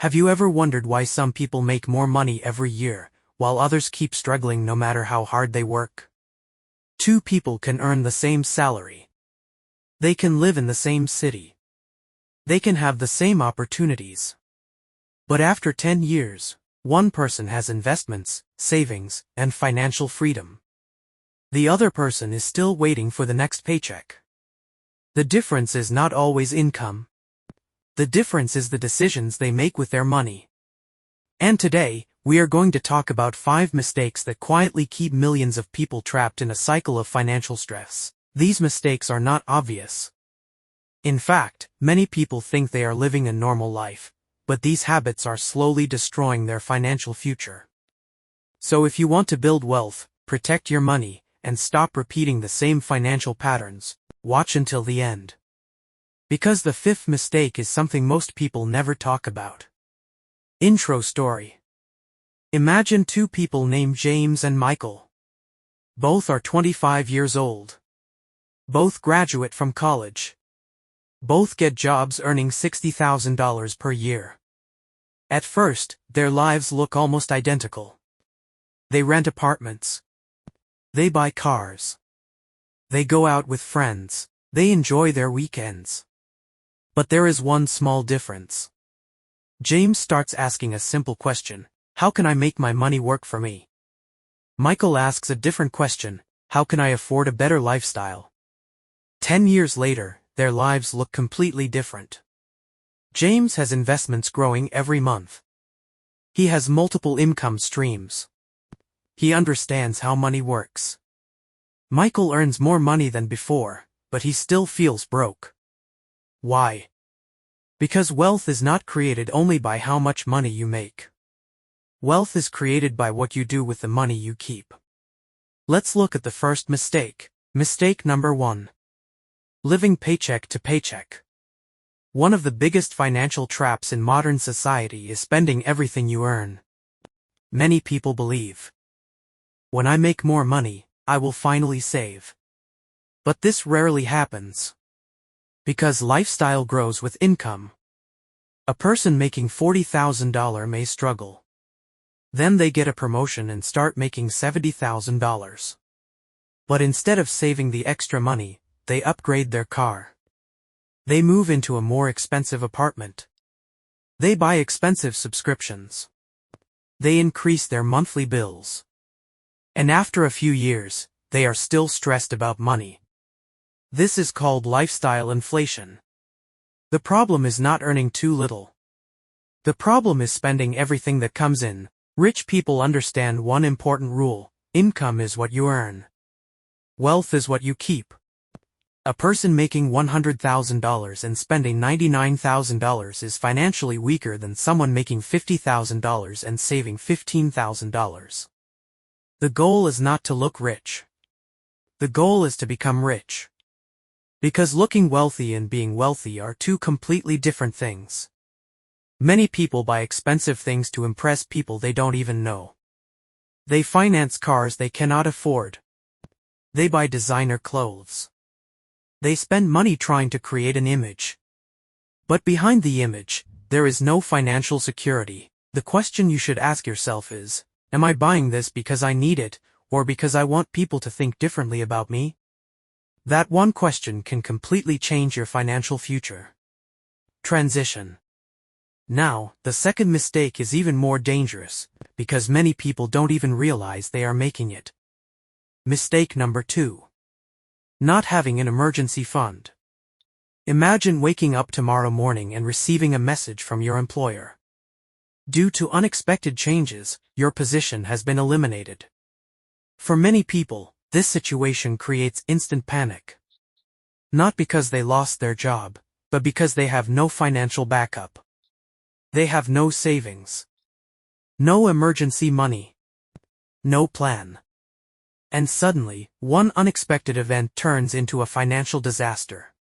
Have you ever wondered why some people make more money every year, while others keep struggling no matter how hard they work? Two people can earn the same salary. They can live in the same city. They can have the same opportunities. But after 10 years, one person has investments, savings, and financial freedom. The other person is still waiting for the next paycheck. The difference is not always income. The difference is the decisions they make with their money. And today, we are going to talk about 5 mistakes that quietly keep millions of people trapped in a cycle of financial stress. These mistakes are not obvious. In fact, many people think they are living a normal life, but these habits are slowly destroying their financial future. So if you want to build wealth, protect your money, and stop repeating the same financial patterns, watch until the end. Because the 5th mistake is something most people never talk about. Intro story. Imagine 2 people named James and Michael. Both are 25 years old. Both graduate from college. Both get jobs earning $60,000 per year. At first, their lives look almost identical. They rent apartments. They buy cars. They go out with friends. They enjoy their weekends. But there is one small difference. James starts asking a simple question: how can I make my money work for me? Michael asks a different question: how can I afford a better lifestyle? 10 years later, their lives look completely different. James has investments growing every month. He has multiple income streams. He understands how money works. Michael earns more money than before, but he still feels broke. Why? Because wealth is not created only by how much money you make. Wealth is created by what you do with the money you keep. Let's look at the first mistake. Mistake number 1. Living paycheck to paycheck. One of the biggest financial traps in modern society is spending everything you earn. Many people believe, when I make more money, I will finally save. But this rarely happens. Because lifestyle grows with income. A person making $40,000 may struggle. Then they get a promotion and start making $70,000. But instead of saving the extra money, they upgrade their car. They move into a more expensive apartment. They buy expensive subscriptions. They increase their monthly bills. And after a few years, they are still stressed about money. This is called lifestyle inflation. The problem is not earning too little. The problem is spending everything that comes in. Rich people understand one important rule: income is what you earn. Wealth is what you keep. A person making $100,000 and spending $99,000 is financially weaker than someone making $50,000 and saving $15,000. The goal is not to look rich. The goal is to become rich. Because looking wealthy and being wealthy are two completely different things. Many people buy expensive things to impress people they don't even know. They finance cars they cannot afford. They buy designer clothes. They spend money trying to create an image. But behind the image, there is no financial security. The question you should ask yourself is, am I buying this because I need it, or because I want people to think differently about me? That one question can completely change your financial future. Transition. Now, the second mistake is even more dangerous, because many people don't even realize they are making it. Mistake number 2. Not having an emergency fund. Imagine waking up tomorrow morning and receiving a message from your employer. Due to unexpected changes, your position has been eliminated. For many people, this situation creates instant panic. Not because they lost their job, but because they have no financial backup. They have no savings. No emergency money. No plan. And suddenly, one unexpected event turns into a financial disaster.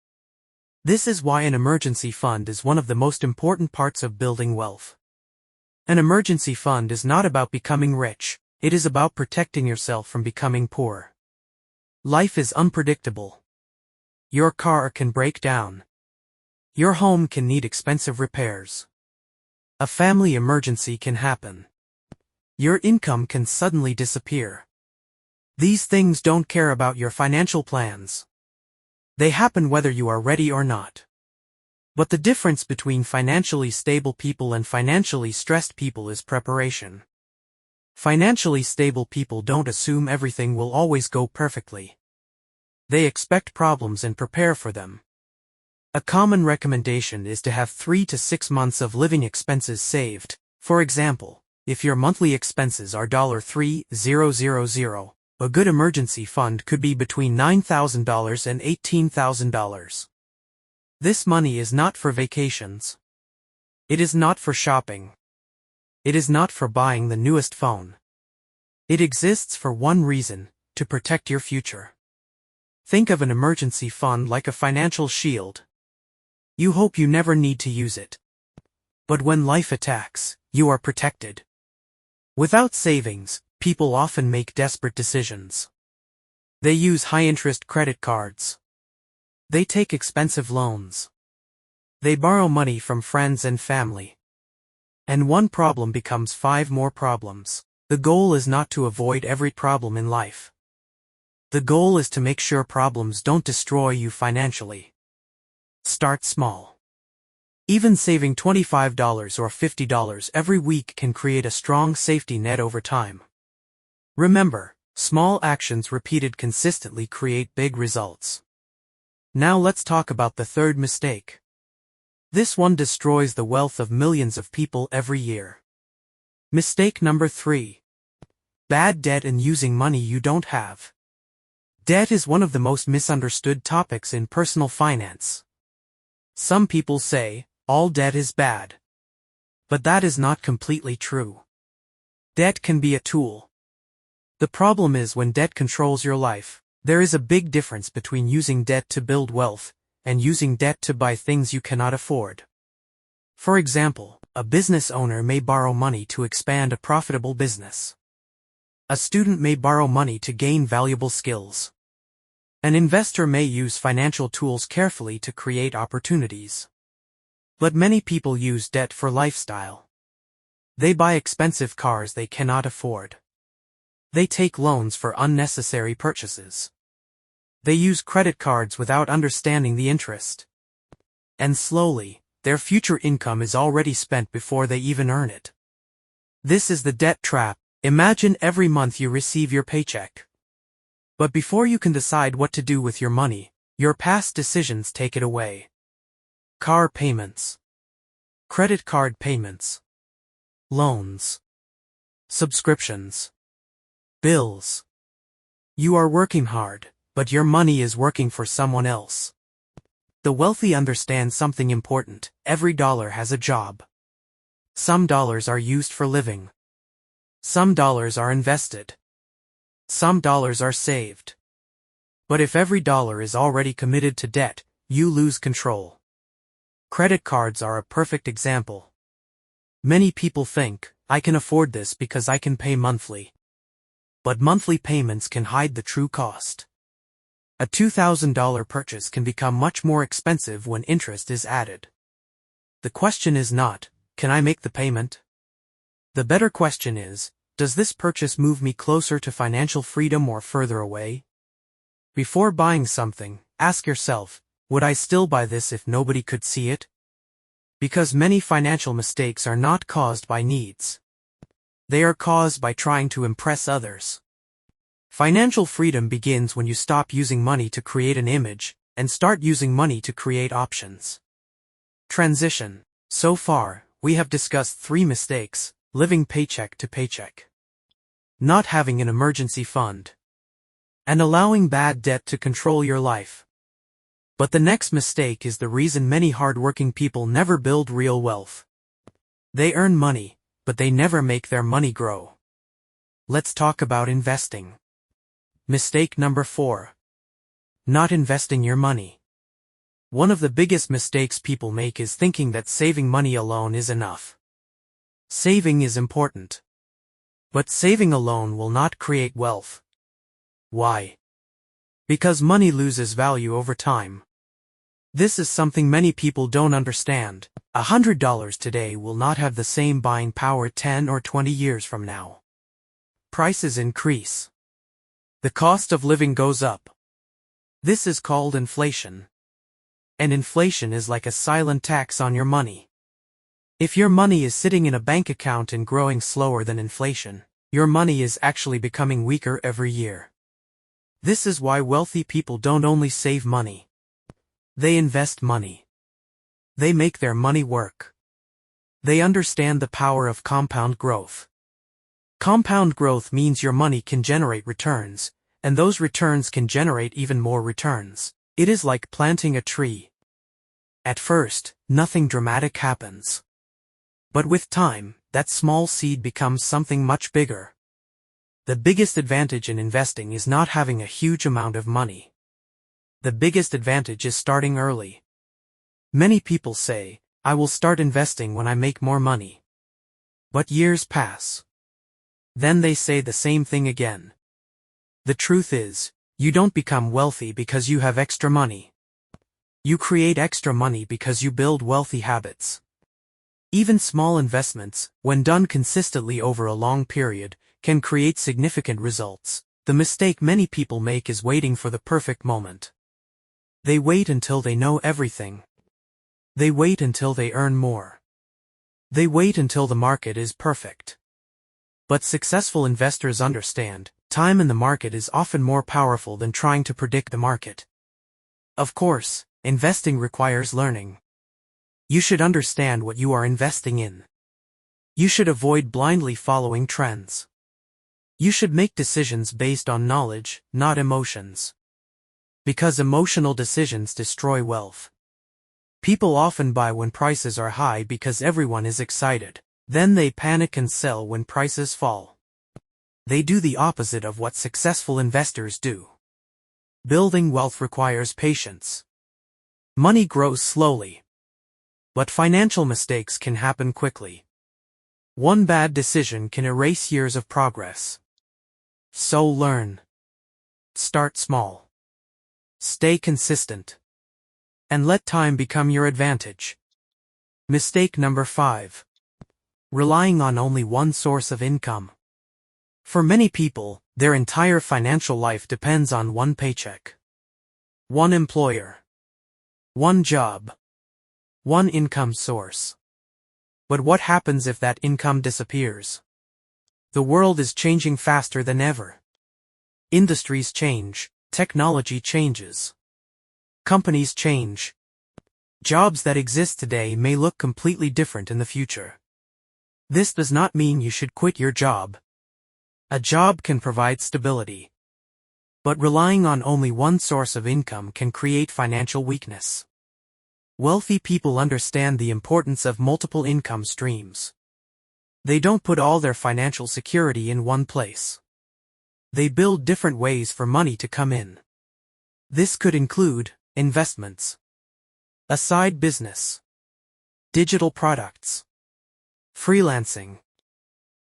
This is why an emergency fund is one of the most important parts of building wealth. An emergency fund is not about becoming rich, it is about protecting yourself from becoming poor. Life is unpredictable. Your car can break down. Your home can need expensive repairs. A family emergency can happen. Your income can suddenly disappear. These things don't care about your financial plans. They happen whether you are ready or not. But the difference between financially stable people and financially stressed people is preparation. Financially stable people don't assume everything will always go perfectly. They expect problems and prepare for them. A common recommendation is to have 3 to 6 months of living expenses saved. For example, if your monthly expenses are $3,000, a good emergency fund could be between $9,000 and $18,000. This money is not for vacations. It is not for shopping. It is not for buying the newest phone. It exists for one reason: to protect your future. Think of an emergency fund like a financial shield. You hope you never need to use it. But when life attacks, you are protected. Without savings, people often make desperate decisions. They use high-interest credit cards. They take expensive loans. They borrow money from friends and family. And one problem becomes 5 more problems. The goal is not to avoid every problem in life. The goal is to make sure problems don't destroy you financially. Start small. Even saving $25 or $50 every week can create a strong safety net over time. Remember, small actions repeated consistently create big results. Now let's talk about the third mistake. This one destroys the wealth of millions of people every year. Mistake number 3. Bad debt and using money you don't have. Debt is one of the most misunderstood topics in personal finance. Some people say, all debt is bad. But that is not completely true. Debt can be a tool. The problem is when debt controls your life. There is a big difference between using debt to build wealth and using debt to buy things you cannot afford. For example, a business owner may borrow money to expand a profitable business. A student may borrow money to gain valuable skills. An investor may use financial tools carefully to create opportunities. But many people use debt for lifestyle. They buy expensive cars they cannot afford. They take loans for unnecessary purchases. They use credit cards without understanding the interest. And slowly, their future income is already spent before they even earn it. This is the debt trap. Imagine every month you receive your paycheck. But before you can decide what to do with your money, your past decisions take it away. Car payments. Credit card payments. Loans. Subscriptions. Bills. You are working hard, but your money is working for someone else. The wealthy understand something important: every dollar has a job. Some dollars are used for living. Some dollars are invested. Some dollars are saved. But if every dollar is already committed to debt, you lose control. Credit cards are a perfect example. Many people think, I can afford this because I can pay monthly. But monthly payments can hide the true cost. A $2,000 purchase can become much more expensive when interest is added. The question is not, can I make the payment? The better question is, does this purchase move me closer to financial freedom or further away? Before buying something, ask yourself, would I still buy this if nobody could see it? Because many financial mistakes are not caused by needs. They are caused by trying to impress others. Financial freedom begins when you stop using money to create an image and start using money to create options. Transition. So far, we have discussed 3 mistakes: living paycheck to paycheck, not having an emergency fund, and allowing bad debt to control your life. But the next mistake is the reason many hardworking people never build real wealth. They earn money, but they never make their money grow. Let's talk about investing. Mistake number 4. Not investing your money. One of the biggest mistakes people make is thinking that saving money alone is enough. Saving is important. But saving alone will not create wealth. Why? Because money loses value over time. This is something many people don't understand. $100 today will not have the same buying power 10 or 20 years from now. Prices increase. The cost of living goes up. This is called inflation. And inflation is like a silent tax on your money. If your money is sitting in a bank account and growing slower than inflation, your money is actually becoming weaker every year. This is why wealthy people don't only save money. They invest money. They make their money work. They understand the power of compound growth. Compound growth means your money can generate returns, and those returns can generate even more returns. It is like planting a tree. At first, nothing dramatic happens. But with time, that small seed becomes something much bigger. The biggest advantage in investing is not having a huge amount of money. The biggest advantage is starting early. Many people say, I will start investing when I make more money. But years pass. Then they say the same thing again. The truth is, you don't become wealthy because you have extra money. You create extra money because you build wealthy habits. Even small investments, when done consistently over a long period, can create significant results. The mistake many people make is waiting for the perfect moment. They wait until they know everything. They wait until they earn more. They wait until the market is perfect. But successful investors understand, time in the market is often more powerful than trying to predict the market. Of course, investing requires learning. You should understand what you are investing in. You should avoid blindly following trends. You should make decisions based on knowledge, not emotions. Because emotional decisions destroy wealth. People often buy when prices are high because everyone is excited. Then they panic and sell when prices fall. They do the opposite of what successful investors do. Building wealth requires patience. Money grows slowly. But financial mistakes can happen quickly. One bad decision can erase years of progress. So learn. Start small. Stay consistent. And let time become your advantage. Mistake number 5. Relying on only one source of income. For many people, their entire financial life depends on one paycheck. One employer. One job. One income source. But what happens if that income disappears? The world is changing faster than ever. Industries change, technology changes. Companies change. Jobs that exist today may look completely different in the future. This does not mean you should quit your job. A job can provide stability. But relying on only one source of income can create financial weakness. Wealthy people understand the importance of multiple income streams. They don't put all their financial security in one place. They build different ways for money to come in. This could include investments, a side business, digital products, freelancing,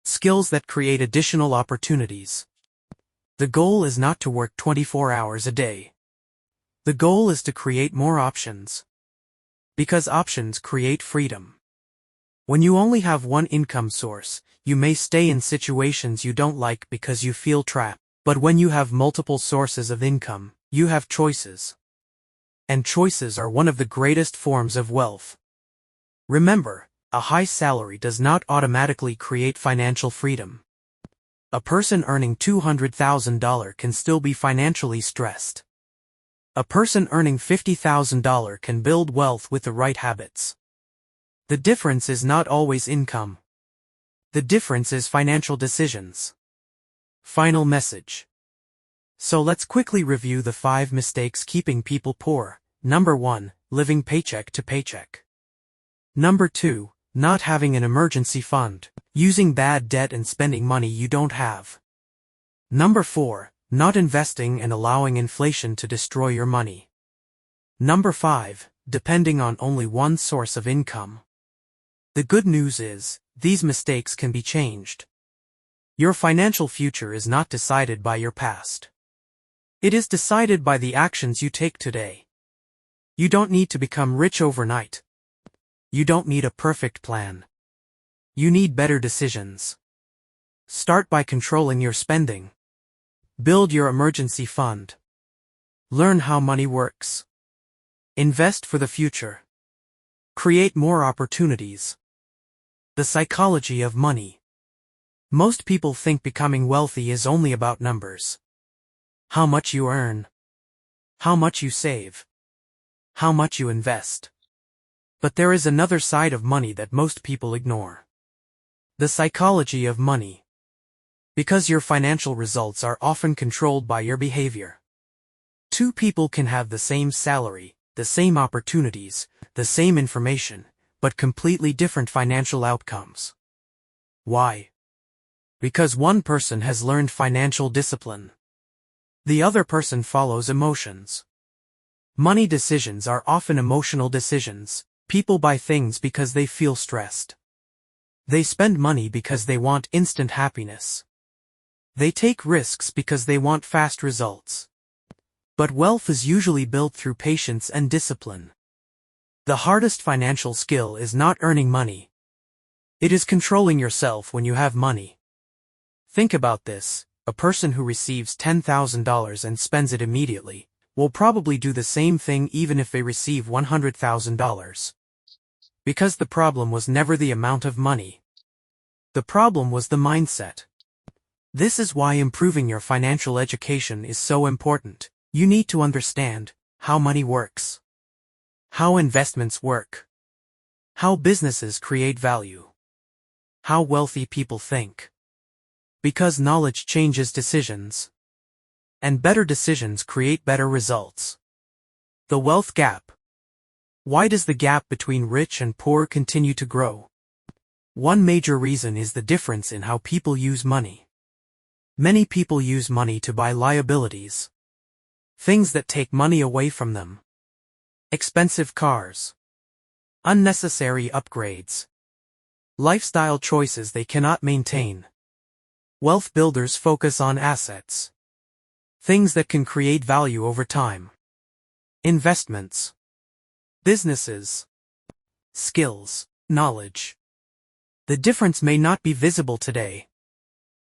skills that create additional opportunities. The goal is not to work 24 hours a day. The goal is to create more options. Because options create freedom. When you only have one income source, you may stay in situations you don't like because you feel trapped. But when you have multiple sources of income, you have choices. And choices are one of the greatest forms of wealth. Remember, a high salary does not automatically create financial freedom. A person earning $200,000 can still be financially stressed. A person earning $50,000 can build wealth with the right habits. The difference is not always income. The difference is financial decisions. Final message. So let's quickly review the 5 mistakes keeping people poor. Number 1, living paycheck to paycheck. Number 2, not having an emergency fund, using bad debt and spending money you don't have. Number 4, not investing and allowing inflation to destroy your money. Number 5, depending on only one source of income. The good news is, these mistakes can be changed. Your financial future is not decided by your past. It is decided by the actions you take today. You don't need to become rich overnight. You don't need a perfect plan. You need better decisions. Start by controlling your spending. Build your emergency fund. Learn how money works. Invest for the future. Create more opportunities. The psychology of money. Most people think becoming wealthy is only about numbers. How much you earn. How much you save. How much you invest. But there is another side of money that most people ignore. The psychology of money. Because your financial results are often controlled by your behavior. Two people can have the same salary, the same opportunities, the same information, but completely different financial outcomes. Why? Because one person has learned financial discipline. The other person follows emotions. Money decisions are often emotional decisions. People buy things because they feel stressed. They spend money because they want instant happiness. They take risks because they want fast results. But wealth is usually built through patience and discipline. The hardest financial skill is not earning money. It is controlling yourself when you have money. Think about this. A person who receives $10,000 and spends it immediately will probably do the same thing even if they receive $100,000. Because the problem was never the amount of money. The problem was the mindset. This is why improving your financial education is so important. You need to understand how money works, how investments work, how businesses create value, how wealthy people think. Because knowledge changes decisions. And better decisions create better results. The wealth gap. Why does the gap between rich and poor continue to grow? One major reason is the difference in how people use money. Many people use money to buy liabilities. Things that take money away from them. Expensive cars. Unnecessary upgrades. Lifestyle choices they cannot maintain. Wealth builders focus on assets. Things that can create value over time. Investments. Businesses. Skills. Knowledge. The difference may not be visible today.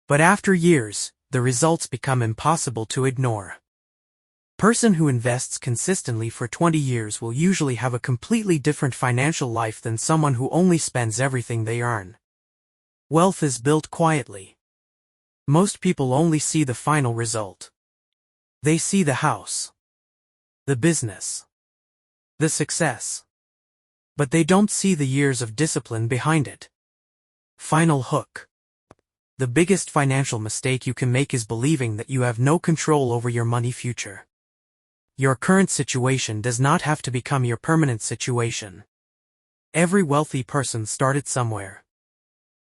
But after years, the results become impossible to ignore. Person who invests consistently for 20 years will usually have a completely different financial life than someone who only spends everything they earn. Wealth is built quietly. Most people only see the final result. They see the house, the business, the success. But they don't see the years of discipline behind it. Final hook. The biggest financial mistake you can make is believing that you have no control over your money future. Your current situation does not have to become your permanent situation. Every wealthy person started somewhere.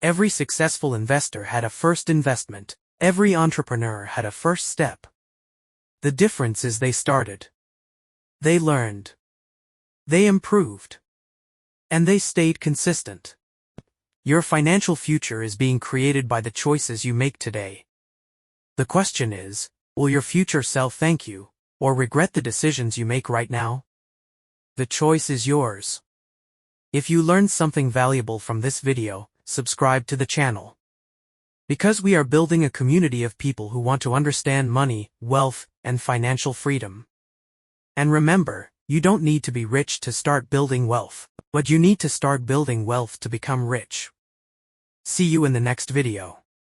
Every successful investor had a first investment. Every entrepreneur had a first step. The difference is they started. They learned. They improved. And they stayed consistent. Your financial future is being created by the choices you make today. The question is, will your future self thank you, or regret the decisions you make right now? The choice is yours. If you learned something valuable from this video, subscribe to the channel. Because we are building a community of people who want to understand money, wealth, and financial freedom. And remember, you don't need to be rich to start building wealth, but you need to start building wealth to become rich. See you in the next video.